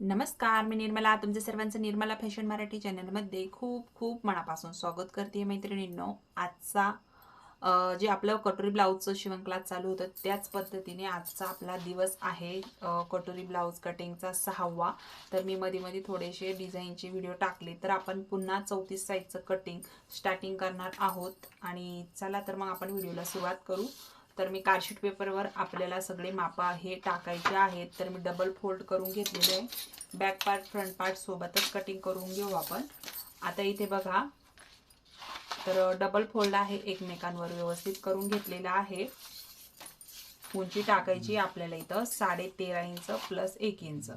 नमस्कार, मी निर्मला. तुमच्या सर्वांचं निर्मला फॅशन मराठी चॅनलमध्ये खूप खूप मनापासून स्वागत करते मैत्रिणींनो. आजचा जे आपलं कटोरी ब्लाऊजचं शिवण क्लास चालू होतं त्याच पद्धतीने आजचा आपला दिवस आहे कटोरी ब्लाऊज कटिंगचा 6वा. तर मी मध्ये मध्ये थोडेसे डिझाईनचे व्हिडिओ टाकले, तर आपण पुन्हा 34 साईजचं कटिंग स्टार्टिंग करणार आहोत. आणि चला तर मग आपण व्हिडिओला सुरुवात करू. तर मी कार्डशीट पेपरवर आपल्याला सगळे मापा हे टाकायचे आहेत. तर मी डबल फोल्ड करून घेतलेले आहे. बॅक पार्ट फ्रंट पार्ट सोबतच कटिंग करून घेऊ आपण. आता इथे बघा, तर डबल फोल्ड आहे, एकमेकांवर व्यवस्थित करून घेतलेला आहे. उंची टाकायची आपल्याला इथं 13.5 इंच प्लस 1 इंच.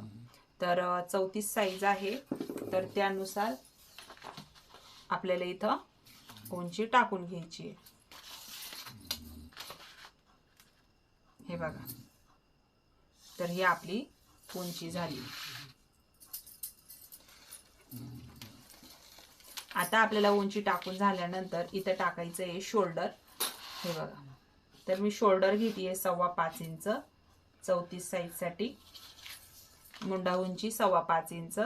तर 34 साईज आहे, तर त्यानुसार आपल्याला इथं उंची टाकून घ्यायची आहे. हे बघा, तर ही आपली उंची झाली. आता आपल्याला उंची टाकून झाल्यानंतर इथं टाकायचं आहे शोल्डर. हे बघा, तर मी शोल्डर घेते 5.25 इंच 34 साईजसाठी. मुंडा उंची 5.25 इंच.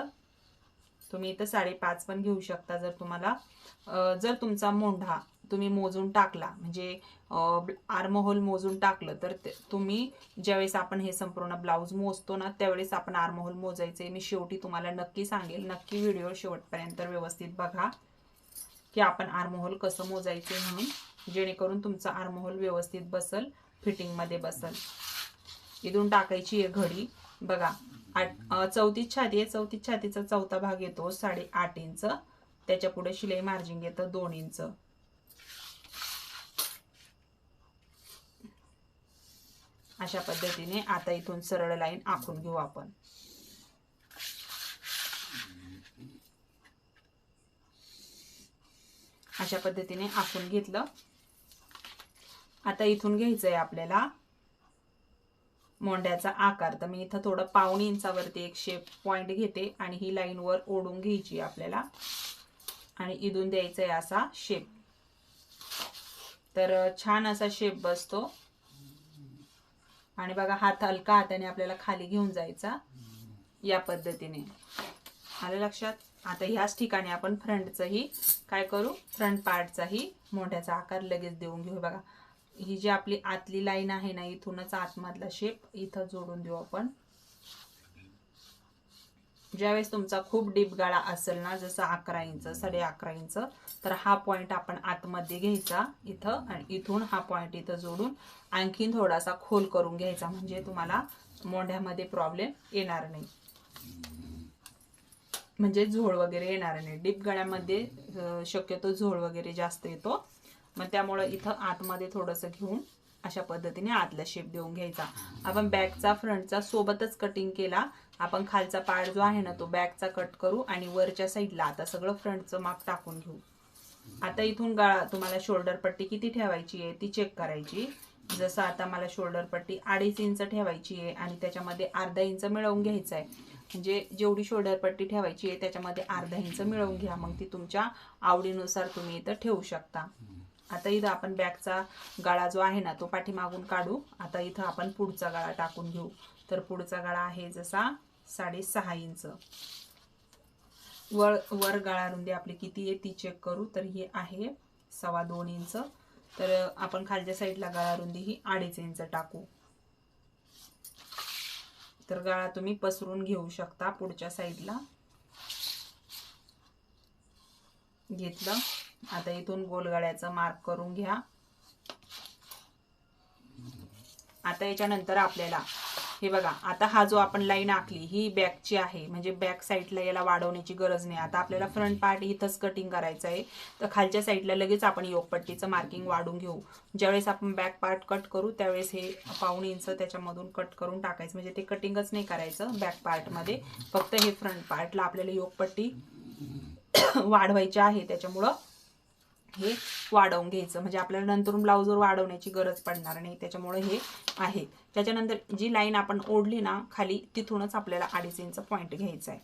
तुम्ही इथं 5.5 पण घेऊ शकता जर तुम्हाला जर तुमचा मोंढा तुम्ही मोजून टाकला, म्हणजे आर्महोल मोजून टाकलं, तर तुम्ही ज्यावेळेस आपण हे संपूर्ण ब्लाऊज मोजतो ना त्यावेळेस आपण आर्महोल मोजायचे. मी शेवटी तुम्हाला नक्की सांगेल, नक्की व्हिडिओ शेवटपर्यंत व्यवस्थित बघा की आपण आर्महोल कसं मोजायचे म्हणून, जेणेकरून तुमचा आर्महोल व्यवस्थित बसल, फिटिंगमध्ये बसल. इथून टाकायची आहे घडी. बघा, 34 छाती आहे, 34 छातीचा चौथा भाग येतो 8.5 इंच. त्याच्या पुढे शिलाई मार्जिन येतं 2 इंच. अशा पद्धतीने आता इथून सरळ लाईन आखून घेऊ आपण. अशा पद्धतीने आखून घेतलं. आता इथून घ्यायचं आहे आपल्याला मोंड्याचा आकार. तर मी इथं थोडं 1.5 इंचावरती एक शेप पॉइंट घेते आणि ही लाईन वर ओढून घ्यायची आपल्याला आणि इथून द्यायचा आहे असा शेप. तर छान असा शेप बसतो. आणि बघा, हात हलका हाताने आपल्याला खाली घेऊन जायचा या पद्धतीने. आलं लक्षात? आता ह्याच ठिकाणी आपण फ्रंटचंही काय करू, फ्रंट पार्टचाही मोंढ्याचा आकार लगेच देऊन घेऊ. बघा, ही जी आपली आतली लाईन आहे ना, इथूनच आतमधला शेप इथं जोडून देऊ आपण. ज्यावेळेस तुमचा खूप डीप गळा असेल ना, जसं 11 इंच 11.5 इंच, तर हा पॉइंट आपण आतमध्ये घ्यायचा इथं आणि इथून हा पॉइंट इथं जोडून आणखीन थोडासा खोल करून घ्यायचा, म्हणजे तुम्हाला मोंढ्यामध्ये प्रॉब्लेम येणार नाही, म्हणजे झोळ वगैरे येणार नाही. डीप गळ्यामध्ये शक्यतो झोळ वगैरे जास्त येतो. मग त्यामुळे इथं आतमध्ये थोडंसं घेऊन अशा पद्धतीने आतला शेप देऊन घ्यायचा. आपण बॅकचा फ्रंटचा सोबतच कटिंग केला. आपण खालचा पार्ट जो आहे ना तो बॅकचा कट करू आणि वरच्या साईडला आता सगळं फ्रंटचं माप टाकून घेऊ. आता इथून गळा तुम्हाला शोल्डर पट्टी किती ठेवायची आहे ती चेक करायची. जसं आता मला शोल्डर पट्टी 2.5 इंच ठेवायची आहे आणि त्याच्यामध्ये अर्धा इंच मिळवून घ्यायचा आहे. म्हणजे जेवढी शोल्डर पट्टी ठेवायची आहे त्याच्यामध्ये अर्धा इंच मिळवून घ्या. मग ती तुमच्या आवडीनुसार तुम्ही इथं ठेवू शकता. आता इथं आपण बॅकचा गळा जो आहे ना तो पाठीमागून काढू. आता इथं आपण पुढचा गळा टाकून घेऊ. तर पुढचा गळा आहे जसा 6.5 इंच. वर गळा रुंदी आपली किती आहे ती चेक करू. तर ही आहे 2.25 इंच. तर आपण खालच्या साईडला गळा रुंदी ही 2.5 इंच टाकू. तर गळा तुम्ही पसरून घेऊ शकता पुढच्या साईडला. घेतलं. आता इथून गोल गळ्याचं मार्क करून घ्या. आता याच्यानंतर आपल्याला हे बघा, आता हा जो आपण लाईन आखली ही बॅकची आहे, म्हणजे बॅक साईडला याला वाढवण्याची गरज नाही. आता आपल्याला फ्रंट पार्ट इथंच कटिंग करायचं आहे. तर खालच्या साईडला लगेच आपण योगपट्टीचं मार्किंग वाढून घेऊ. ज्यावेळेस आपण बॅक पार्ट कट करू त्यावेळेस हे 1.5 इंच त्याच्यामधून कट करून टाकायचं, म्हणजे ते कटिंगच नाही करायचं बॅक पार्टमध्ये. फक्त हे फ्रंट पार्टला आपल्याला योगपट्टी वाढवायची आहे, त्याच्यामुळं हे वाढवून घ्यायचं, म्हणजे आपल्याला नंतर ब्लाऊजवर वाढवण्याची गरज पडणार नाही. त्याच्यामुळे हे आहे. त्याच्यानंतर जी लाईन आपण ओढली ना खाली, तिथूनच आपल्याला 2.5 इंच पॉइंट घ्यायचा आहे,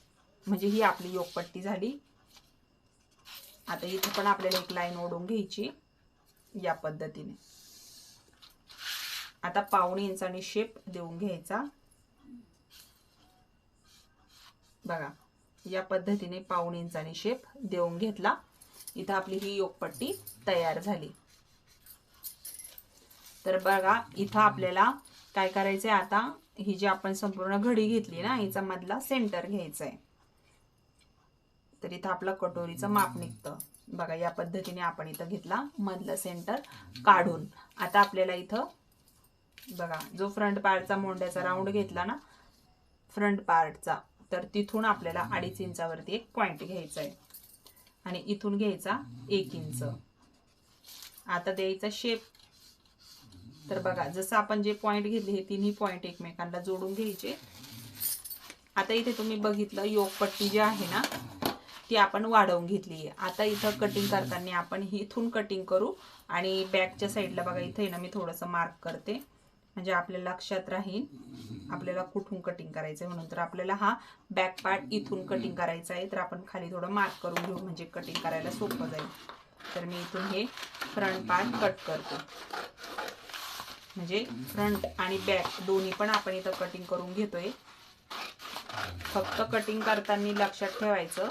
म्हणजे ही आपली योगपट्टी झाली. आता इथे पण आपल्याला एक लाईन ओढून घ्यायची या पद्धतीने. आता 1.5 इंचाने शेप देऊन घ्यायचा. बघा या पद्धतीने पाऊण इंचाने शेप देऊन घेतला. इथं आपली ही योकपट्टी तयार झाली. तर बघा इथं आपल्याला काय करायचंय, आता ही जी आपण संपूर्ण घडी घेतली ना, हिचा मधला सेंटर घ्यायचा आहे. तर इथं आपलं कटोरीचं माप निघतं. बघा या पद्धतीने आपण इथं घेतला मधलं सेंटर काढून. आता आपल्याला इथं बघा जो फ्रंट पार्टचा मोंड्याचा राऊंड घेतला ना फ्रंट पार्टचा, तर तिथून आपल्याला 2.5 इंचावरती एक पॉइंट घ्यायचा आहे आणि इथून घ्यायचा 1 इंच. आता द्यायचा शेप. तर बघा जसं आपण जे पॉइंट घेतले हे तिन्ही पॉइंट एकमेकांना जोडून घ्यायचे. आता इथे तुम्ही बघितलं योकपट्टी जी आहे ना ती आपण वाढवून घेतली आहे. आता इथं कटिंग करताना आपण इथून कटिंग करू आणि बॅकच्या साईडला बघा इथे ना मी थोडंसं मार्क करते, म्हणजे आपल्या लक्षात राहील आपल्याला कुठून कटिंग करायचं आहे म्हणून. तर आपल्याला हा बॅक पार्ट इथून कटिंग करायचा आहे, तर आपण खाली थोडं मार्क करून घेऊ म्हणजे कटिंग करायला सोपं जाईल. तर मी इथून हे फ्रंट पार्ट कट करतो, म्हणजे फ्रंट आणि बॅक दोन्ही पण आपण इथं कटिंग करून घेतोय. फक्त कटिंग करताना लक्षात ठेवायचं,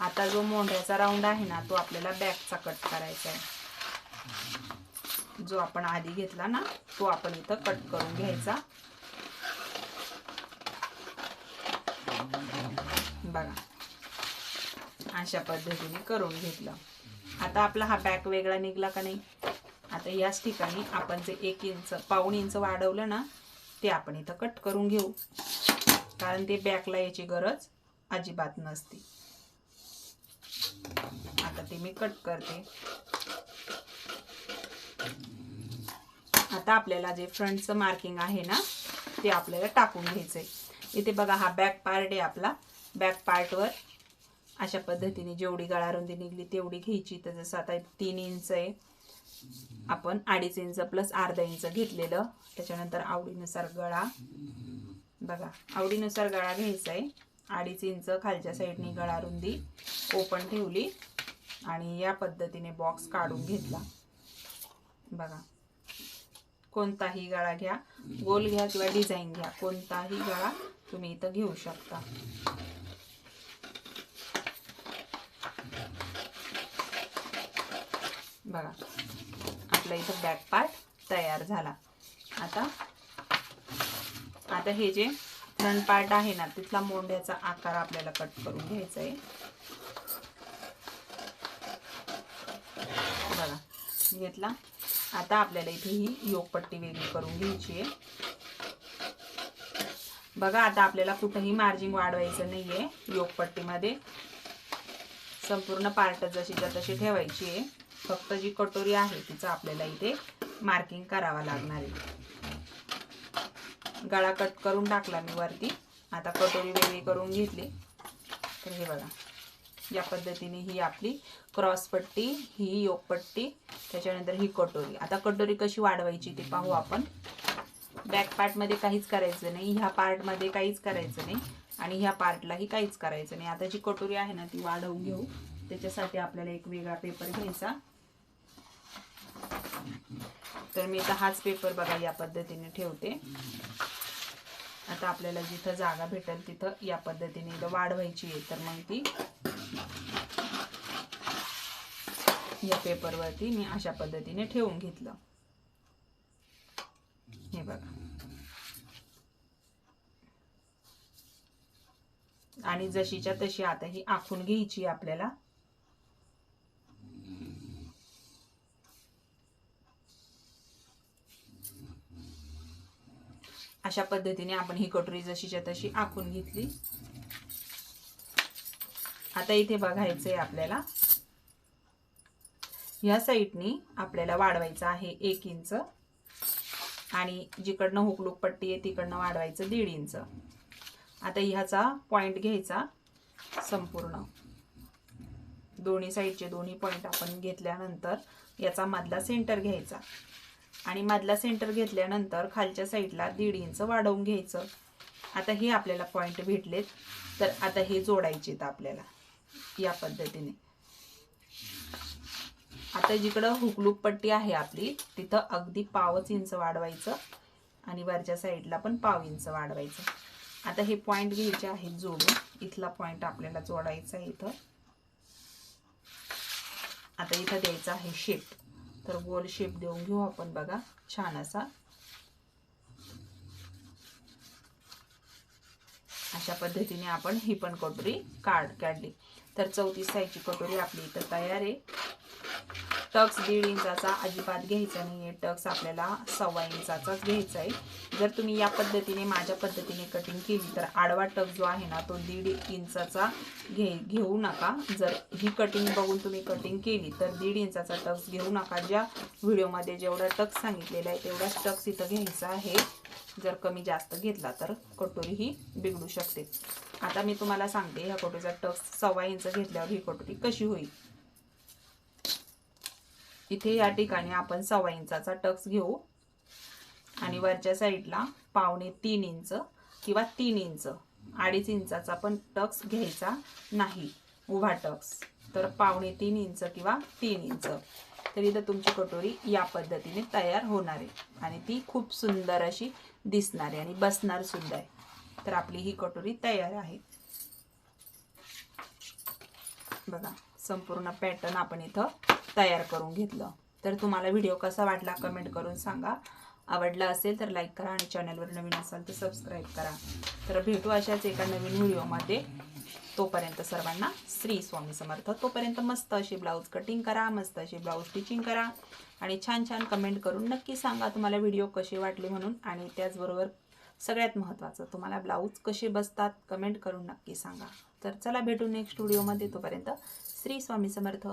आता जो मोंढ्याचा राऊंड आहे ना तो आपल्याला बॅकचा कट करायचा आहे. जो आपण आधी घेतला ना तो आपण इथं कट करून घ्यायचा. बघा अशा पद्धतीने करून घेतलं. आता आपला हा बॅक वेगळा निघला का नाही. आता याच ठिकाणी आपण जे 1 इंच पाऊण इंच वाढवलं ना ते आपण इथं कट करून घेऊ, कारण ते बॅकला याची गरज अजिबात नसते. आता ते मी कट करते. आता आपल्याला जे फ्रंटचं मार्किंग आहे ना ते आपल्याला टाकून घ्यायचंय. इथे बघा हा बॅक पार्ट आहे आपला. बॅक पार्टवर अशा पद्धतीने जेवढी गळारुंदी निघली तेवढी घ्यायची. तर जसं आता 3 इंच आहे, आपण 2.5 इंच प्लस अर्धा इंच घेतलेलं. त्याच्यानंतर आवडीनुसार गळा, बघा आवडीनुसार गळा घ्यायचा आहे. 2.5 इंच खालच्या साईडनी गळारुंदी ओपन ठेवली आणि या पद्धतीने बॉक्स काढून घेतला. बघा कोणताही गळा घ्या, गोल घ्या किंवा डिझाईन घ्या, कोणताही गळा तुम्ही इथं घेऊ शकता. बघा आपला इथं बॅक पार्ट तयार झाला. आता हे जे फ्रंट पार्ट आहे ना तिथला मोंढ्याचा आकार आपल्याला कट करून घ्यायचा आहे. बघा घेतला. आता आपल्याला इथे ही योकपट्टी वेगळी करून घ्यायची आहे. बघा आता आपल्याला कुठेही मार्जिन वाढवायचं नाहीये. योकपट्टीमध्ये संपूर्ण पार्ट जशीच्या तशी ठेवायची आहे. फक्त जी कटोरी आहे तिचं आपल्याला इथे मार्किंग करावा लागणार आहे. गळा कट करून टाकला मी वरती. आता कटोरी वेगळी करून घेतली. तर हे बघा या पद्धतीने ही आपली क्रॉस पट्टी, ही योकपट्टी, त्याच्यानंतर ही कटोरी. आता कटोरी कशी वाढवायची ते पाहू आपण. बॅक पार्टमध्ये काहीच करायचं नाही, ह्या पार्टमध्ये काहीच करायचं नाही आणि ह्या पार्टलाही काहीच करायचं नाही. आता जी कटोरी आहे ना ती वाढवून घेऊ. त्याच्यासाठी आपल्याला एक वेगळा पेपर घ्यायचा. तर मी आता हाच पेपर बघा या पद्धतीने ठेवते. आता आपल्याला जिथं जागा भेटेल तिथं या पद्धतीने वाढवायची आहे. तर मग ती या पेपरवरती मी अशा पद्धतीने ठेवून घेतलं. हे बघा आणि जशीच्या तशी आता ही आखून घ्यायची आपल्याला. अशा पद्धतीने आपण ही कटोरी जशीच्या तशी आखून घेतली. आता इथे बघायचंय आपल्याला ह्या साईडनी आपल्याला वाढवायचं आहे 1 इंच आणि जिकडनं हुकलूक पट्टी आहे तिकडनं वाढवायचं 1.5 इंच. आता ह्याचा पॉइंट घ्यायचा संपूर्ण. दोन्ही साईडचे दोन्ही पॉइंट आपण घेतल्यानंतर याचा मधला सेंटर घ्यायचा आणि मधला सेंटर घेतल्यानंतर खालच्या साईडला 1.5 इंच वाढवून घ्यायचं. आता हे आपल्याला पॉइंट भेटलेत. तर आता हे जोडायचे आपल्याला या पद्धतीने. आता जिकडं हुकलूक पट्टी आहे आपली तिथं अगदी 1.5 इंच वाढवायचं आणि वरच्या साईडला पण 1.5 इंच वाढवायचं. आता हे पॉइंट घ्यायचे आहेत जोडून, इथला पॉइंट आपल्याला जोडायचा आहे इथं. आता इथं द्यायचा आहे शेप, तर गोल शेप देऊन घेऊ आपण बघा छान असा. अशा पद्धतीने आपण ही पण कटोरी काढली. तर 34 साईजची कटोरी आपली इथं तयार आहे. टक्स 1.5 इंचाचा अजिबात घ्यायचा नाहीये, टक्स आपल्याला 1.25 इंचाचाच घ्यायचा आहे. जर तुम्ही या पद्धतीने माझ्या पद्धतीने कटिंग केली तर आडवा टक्स जो आहे ना तो 1.5 इंचाचा घेऊ नका. जर ही कटिंग बघून तुम्ही कटिंग केली तर 1.5 इंचाचा टक्स घेऊ नका. ज्या व्हिडिओमध्ये जेवढा टक्स सांगितलेला आहे तेवढाच टक्स इथं घ्यायचा आहे. जर कमी जास्त घेतला तर कटोरी ही बिघडू शकते. आता मी तुम्हाला सांगते ह्या कटोरीचा टक्स 1.25 इंच घेतल्यावर ही कटोरी कशी होईल. इथे या ठिकाणी आपण 1.25 इंचाचा टक्स घेऊ आणि वरच्या साईडला 2.25 इंच किंवा 3 इंच, 2.5 इंचाचा पण टक्स घ्यायचा नाही उभा टक्स, तर 2.25 इंच किंवा 3 इंच. तर इथं तुमची कटोरी या पद्धतीने तयार होणार आहे आणि ती खूप सुंदर अशी दिसणार आहे आणि बसणार सुद्धा आहे. तर आपली ही कटोरी तयार आहे बघा. संपूर्ण पॅटर्न आपण इथं तयार करून घेतलं. तर तुम्हाला व्हिडिओ कसा वाटला कमेंट करून सांगा. आवडला असेल तर लाईक करा आणि चॅनलवर नवीन असाल तर सबस्क्राईब करा. तर भेटू अशाच एका नवीन व्हिडिओमध्ये. तोपर्यंत सर्वांना श्री स्वामी समर्थ. तोपर्यंत मस्त अशी ब्लाऊज कटिंग करा, मस्त अशी ब्लाऊज स्टिचिंग करा आणि छान छान कमेंट करून नक्की सांगा तुम्हाला व्हिडिओ कसे वाटले म्हणून. आणि त्याचबरोबर सगळ्यात महत्त्वाचं तुम्हाला ब्लाऊज कसे बसतात कमेंट करून नक्की सांगा. तर चला भेटू नेक्स्ट व्हिडिओमध्ये. तोपर्यंत श्री स्वामी समर्थ.